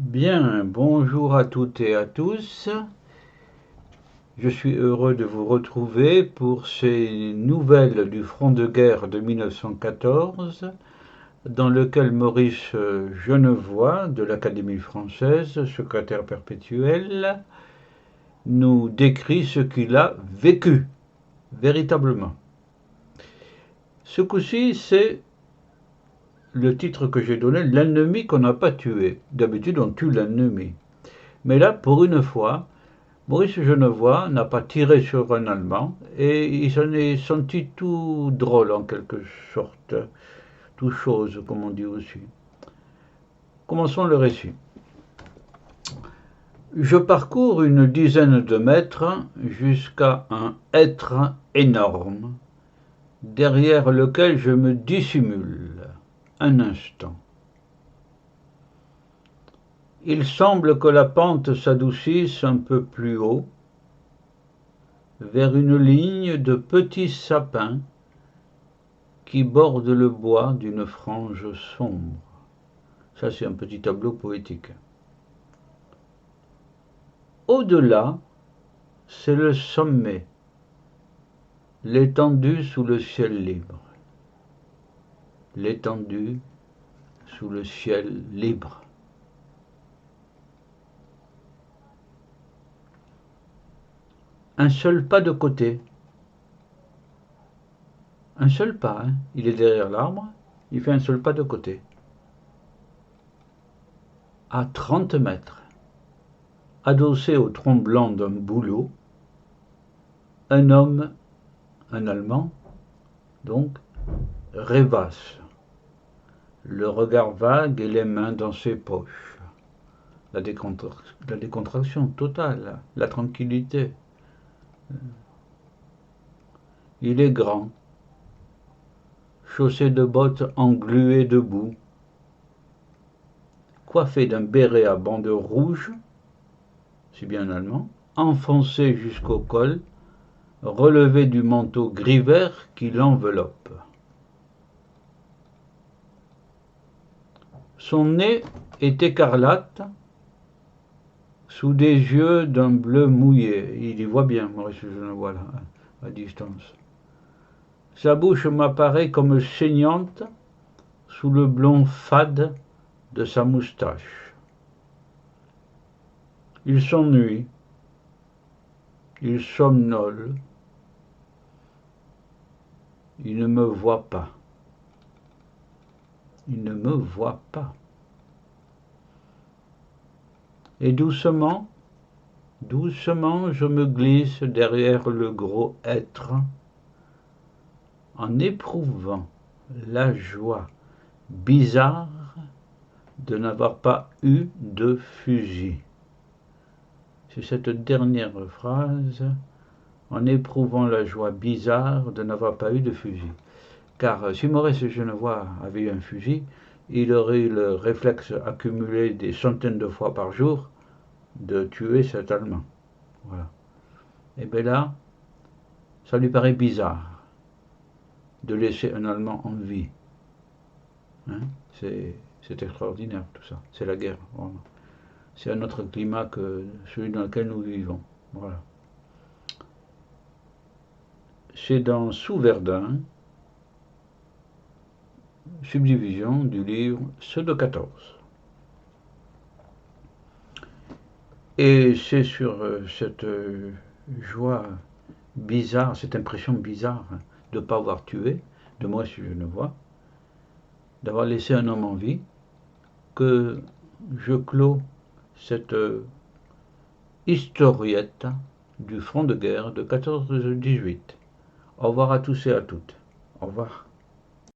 Bien, bonjour à toutes et à tous. Je suis heureux de vous retrouver pour ces nouvelles du front de guerre de 1914, dans lequel Maurice Genevoix, de l'Académie française, secrétaire perpétuel, nous décrit ce qu'il a vécu, véritablement. Ce coup-ci, c'est le titre que j'ai donné, l'ennemi qu'on n'a pas tué. D'habitude, on tue l'ennemi. Mais là, pour une fois, Maurice Genevoix n'a pas tiré sur un Allemand et il s'en est senti tout drôle en quelque sorte, tout chose comme on dit aussi. Commençons le récit. Je parcours une dizaine de mètres jusqu'à un hêtre énorme, derrière lequel je me dissimule un instant. Il semble que la pente s'adoucisse un peu plus haut, vers une ligne de petits sapins qui bordent le bois d'une frange sombre. Ça, c'est un petit tableau poétique. Au-delà, c'est le sommet, l'étendue sous le ciel libre. L'étendue sous le ciel libre. Un seul pas de côté. Un seul pas, hein. Il est derrière l'arbre, il fait un seul pas de côté. À 30 mètres, adossé au tronc blanc d'un bouleau, un homme, un Allemand, donc, rêvasse, le regard vague et les mains dans ses poches. La décontraction totale, la tranquillité. Il est grand, chaussé de bottes engluées de boue, coiffé d'un béret à bandes rouges, c'est bien un Allemand, enfoncé jusqu'au col, relevé du manteau gris-vert qui l'enveloppe. Son nez est écarlate, sous des yeux d'un bleu mouillé. Il y voit bien, Maurice Genevoix, là, à distance. Sa bouche m'apparaît comme saignante sous le blond fade de sa moustache. Il s'ennuie, il somnole, il ne me voit pas. Il ne me voit pas. Et doucement, doucement, je me glisse derrière le gros hêtre, en éprouvant la joie bizarre de n'avoir pas eu de fusil. C'est cette dernière phrase, en éprouvant la joie bizarre de n'avoir pas eu de fusil. Car si Maurice Genevoix avait eu un fusil, il aurait eu le réflexe accumulé des centaines de fois par jour de tuer cet Allemand. Voilà. Et bien là, ça lui paraît bizarre de laisser un Allemand en vie. Hein? C'est extraordinaire tout ça. C'est la guerre, vraiment. C'est un autre climat que celui dans lequel nous vivons. Voilà. C'est dans Sous Verdun, subdivision du livre Ceux de 14. Et c'est sur cette joie bizarre, cette impression bizarre de ne pas avoir tué, de moi si je ne vois, d'avoir laissé un homme en vie, que je clôt cette historiette du front de guerre de 14-18. Au revoir à tous et à toutes. Au revoir.